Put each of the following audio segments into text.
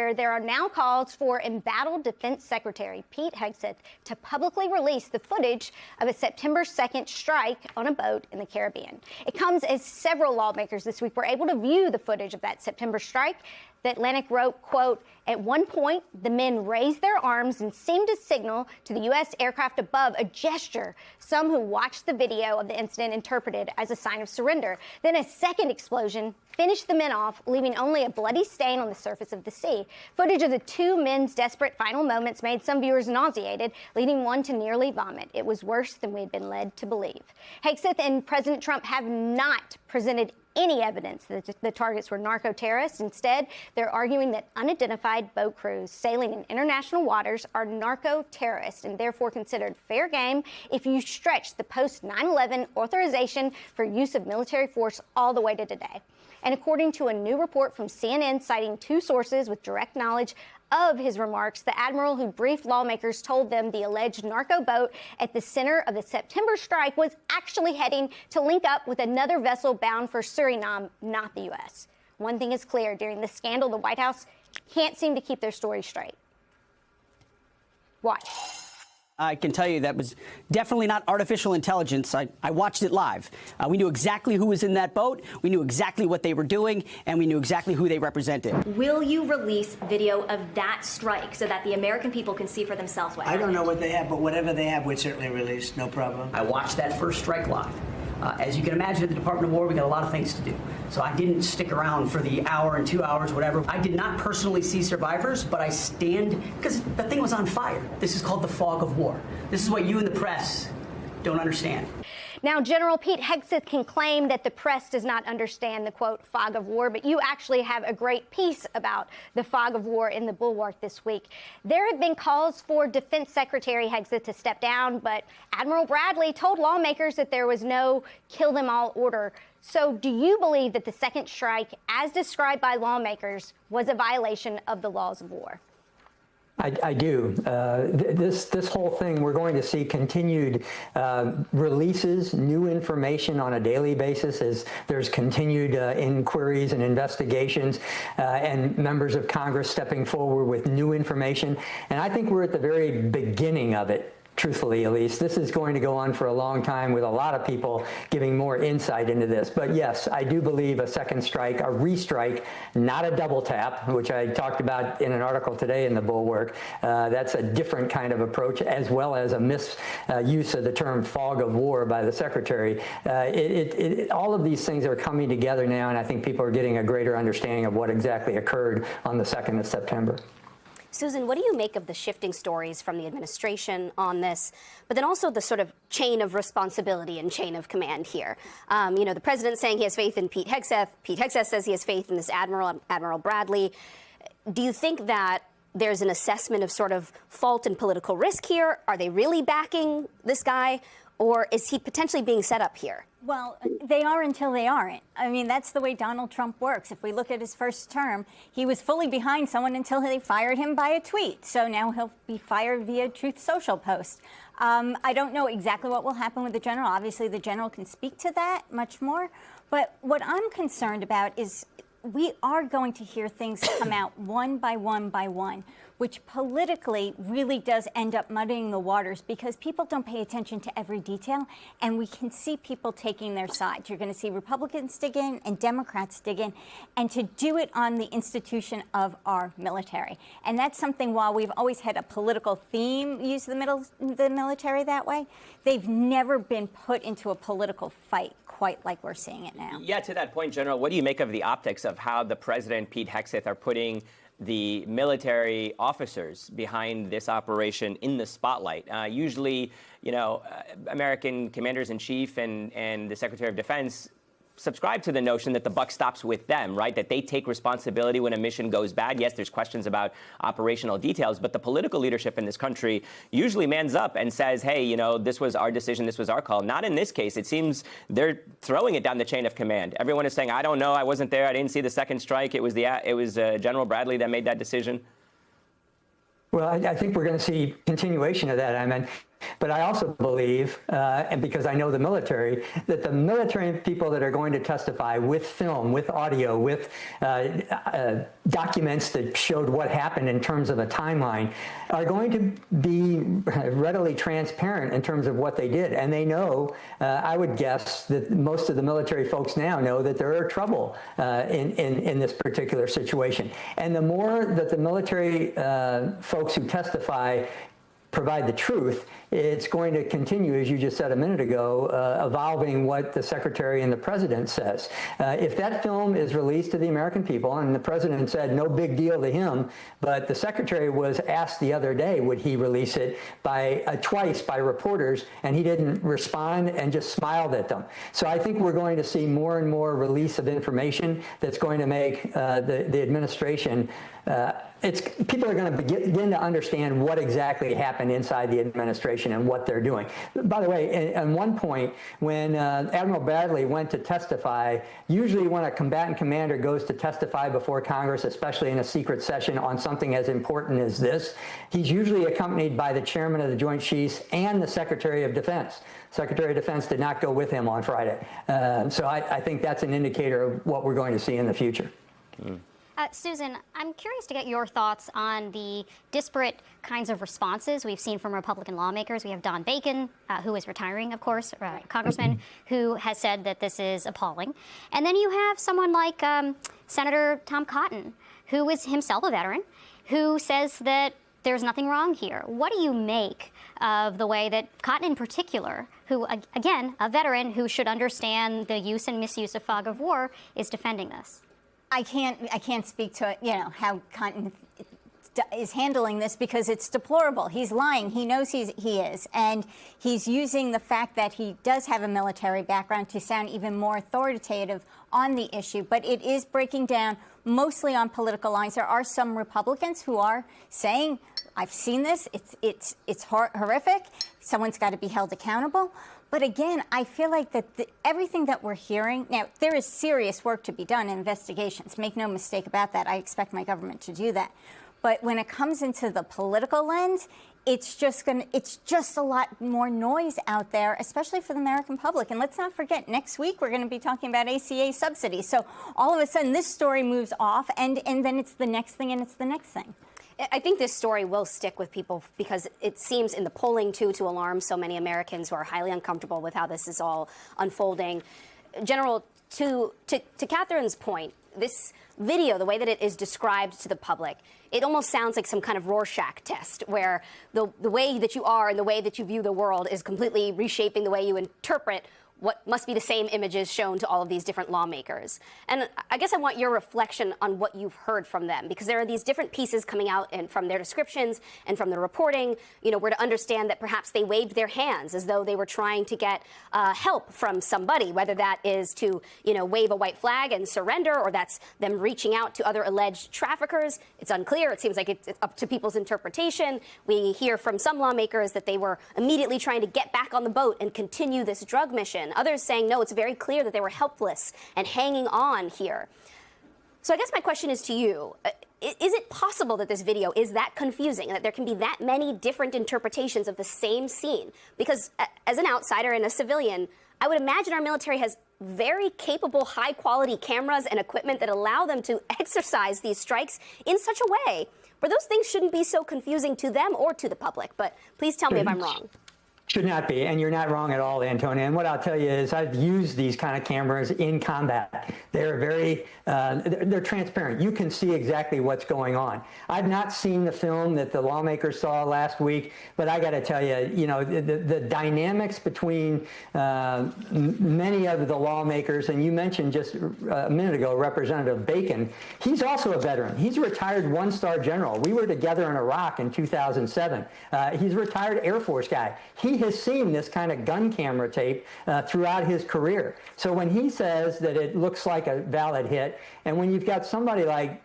There are now calls for embattled Defense Secretary Pete Hegseth to publicly release the footage of a September 2nd strike on a boat in the Caribbean. It comes as several lawmakers this week were able to view the footage of that September strike. The Atlantic wrote, quote, "At one point, the men raised their arms and seemed to signal to the U.S. aircraft above, a gesture some who watched the video of the incident interpreted as a sign of surrender. Then a second explosion finished the men off, leaving only a bloody stain on the surface of the sea. Footage of the two men's desperate final moments made some viewers nauseated, leading one to nearly vomit. It was worse than we had been led to believe." Hegseth and President Trump have not presented any evidence that the targets were narco-terrorists. Instead, they're arguing that unidentified boat crews sailing in international waters are narco-terrorists and therefore considered fair game if you stretch the post-9/11 authorization for use of military force all the way to today. And according to a new report from CNN citing two sources with direct knowledge of his remarks, the admiral who briefed lawmakers told them the alleged narco boat at the center of the September strike was actually heading to link up with another vessel bound for Suriname, not the U.S. One thing is clear, during this scandal, the White House can't seem to keep their story straight. Why? I can tell you that was definitely not artificial intelligence. I watched it live. We knew exactly who was in that boat. We knew exactly what they were doing, and we knew exactly who they represented. Will you release video of that strike so that the American people can see for themselves what happened? I don't know what they have, but whatever they have, we'd certainly release. No problem. I watched that first strike live. As you can imagine, at the Department of War, we got a lot of things to do. So I didn't stick around for the hour and 2 hours, whatever. I did not personally see survivors, but I stand, because the thing was on fire. This is called the fog of war. This is what you in the press don't understand. Now, General Pete Hegseth can claim that the press does not understand the, quote, fog of war, but you actually have a great piece about the fog of war in the Bulwark this week. There have been calls for Defense Secretary Hegseth to step down, but Admiral Bradley told lawmakers that there was no kill-them-all order. So do you believe that the second strike, as described by lawmakers, was a violation of the laws of war? I do. This whole thing, we're going to see continued releases, new information on a daily basis as there's continued inquiries and investigations and members of Congress stepping forward with new information. And I think we're at the very beginning of it. Truthfully, Elise, this is going to go on for a long time with a lot of people giving more insight into this. But yes, I do believe a second strike, a restrike, not a double tap, which I talked about in an article today in the Bulwark. That's a different kind of approach, as well as a misuse of the term fog of war by the Secretary. All of these things are coming together now, and I think people are getting a greater understanding of what exactly occurred on the 2nd of September. Susan, what do you make of the shifting stories from the administration on this, but then also the sort of chain of responsibility and chain of command here? You know, the president saying he has faith in Pete Hegseth. Pete Hegseth says he has faith in this Admiral Bradley. Do you think that there's an assessment of sort of fault and political risk here? Are they really backing this guy, or is he potentially being set up here? Well, they are until they aren't. I mean, that's the way Donald Trump works. If we look at his first term, he was fully behind someone until they fired him by a tweet. So now he'll be fired via Truth Social post. I don't know exactly what will happen with the general. Obviously, the general can speak to that much more. But what I'm concerned about is we are going to hear things come out one by one, which politically really does end up muddying the waters because people don't pay attention to every detail, and we can see people taking their sides. You're going to see Republicans dig in and Democrats dig in, and to do it on the institution of our military. And that's something, while we've always had a political theme use the military that way, they've never been put into a political fight quite like we're seeing it now. Yeah, to that point, General, what do you make of the optics of how the president, Pete Hegseth, are putting the military officers behind this operation in the spotlight? Usually, you know, American commanders-in-chief and the Secretary of Defense subscribe to the notion that the buck stops with them, right? That they take responsibility when a mission goes bad. Yes, there's questions about operational details, but the political leadership in this country usually mans up and says, hey, you know, this was our decision, this was our call. Not in this case. It seems they're throwing it down the chain of command. Everyone is saying, I don't know, I wasn't there, I didn't see the second strike. It was General Bradley that made that decision. Well, I think we're going to see continuation of that. I mean, But I also believe, and because I know the military, that the military people that are going to testify with film, with audio, with documents that showed what happened in terms of a timeline are going to be readily transparent in terms of what they did. And they know, I would guess, that most of the military folks now know that there are trouble in this particular situation. And the more that the military folks who testify provide the truth, it's going to continue, as you just said a minute ago, evolving what the Secretary and the President says. If that film is released to the American people, and the President said no big deal to him, but the Secretary was asked the other day, would he release it, twice by reporters, and he didn't respond and just smiled at them. So I think we're going to see more and more release of information that's going to make the administration people are going to begin to understand what exactly happened inside the administration and what they're doing. By the way, at one point, when Admiral Bradley went to testify, usually when a combatant commander goes to testify before Congress, especially in a secret session on something as important as this, he's usually accompanied by the chairman of the Joint Chiefs and the Secretary of Defense. Secretary of Defense did not go with him on Friday. So I think that's an indicator of what we're going to see in the future. Susan, I'm curious to get your thoughts on the disparate kinds of responses we've seen from Republican lawmakers. We have Don Bacon, who is retiring, of course, congressman, who has said that this is appalling. And then you have someone like Senator Tom Cotton, who is himself a veteran, who says that there's nothing wrong here. What do you make of the way that Cotton in particular, who, again, a veteran who should understand the use and misuse of fog of war, is defending this? I can't speak to how Cotton is handling this because it's deplorable. He's lying. He knows he is, and he's using the fact that he does have a military background to sound even more authoritative on the issue. But it is breaking down mostly on political lines. There are some Republicans who are saying, "I've seen this. It's horrific. Someone's got to be held accountable." But again, I feel like that everything that we're hearing, now, there is serious work to be done in investigations. Make no mistake about that. I expect my government to do that. But when it comes into the political lens, it's just a lot more noise out there, especially for the American public. And let's not forget, next week we're going to be talking about ACA subsidies. So all of a sudden this story moves off, and then it's the next thing, and it's the next thing. I think this story will stick with people because it seems in the polling, too, to alarm so many Americans who are highly uncomfortable with how this is all unfolding. General, to Catherine's point, this video, the way that it is described to the public, it almost sounds like some kind of Rorschach test where the way that you are and the way that you view the world is completely reshaping the way you interpret what must be the same images shown to all of these different lawmakers. And I guess I want your reflection on what you've heard from them, because there are these different pieces coming out and from their descriptions and from the reporting. We're to understand that perhaps they waved their hands as though they were trying to get help from somebody, whether that is to, wave a white flag and surrender, or that's them reaching out to other alleged traffickers. It's unclear. It seems like it's up to people's interpretation. We hear from some lawmakers that they were immediately trying to get back on the boat and continue this drug mission. Others saying, no, it's very clear that they were helpless and hanging on here. So I guess my question is to you, is it possible that this video is that confusing and that there can be that many different interpretations of the same scene? Because as an outsider and a civilian, I would imagine our military has very capable, high-quality cameras and equipment that allow them to exercise these strikes in such a way where those things shouldn't be so confusing to them or to the public. But please tell me if I'm wrong. Should not be, and you're not wrong at all, Antonia. And what I'll tell you is I've used these kind of cameras in combat. They're very, they're transparent. You can see exactly what's going on. I've not seen the film that the lawmakers saw last week, but I got to tell you, the dynamics between many of the lawmakers, and you mentioned just a minute ago, Representative Bacon, he's also a veteran. He's a retired one-star general. We were together in Iraq in 2007. He's a retired Air Force guy. He has seen this kind of gun camera tape throughout his career. So when he says that it looks like a valid hit, and when you've got somebody like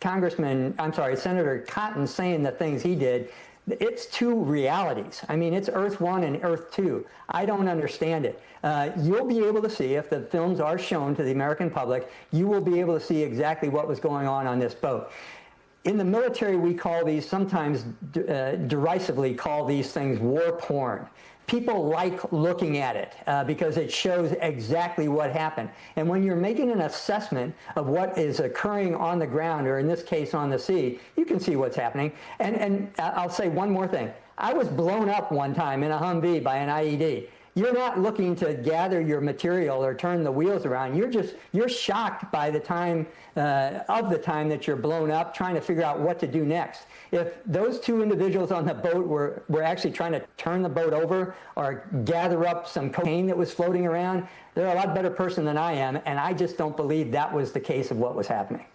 Senator Cotton saying the things he did, it's two realities. I mean, it's Earth 1 and Earth 2. I don't understand it. You'll be able to see, if the films are shown to the American public, you will be able to see exactly what was going on this boat. In the military, we call these, sometimes derisively call these things war porn. People like looking at it because it shows exactly what happened. And when you're making an assessment of what is occurring on the ground, or in this case on the sea, you can see what's happening. And I'll say one more thing. I was blown up one time in a Humvee by an IED. You're not looking to gather your material or turn the wheels around. You're shocked by the time that you're blown up, trying to figure out what to do next. If those two individuals on the boat were actually trying to turn the boat over or gather up some cocaine that was floating around, they're a lot better person than I am, and I just don't believe that was the case of what was happening.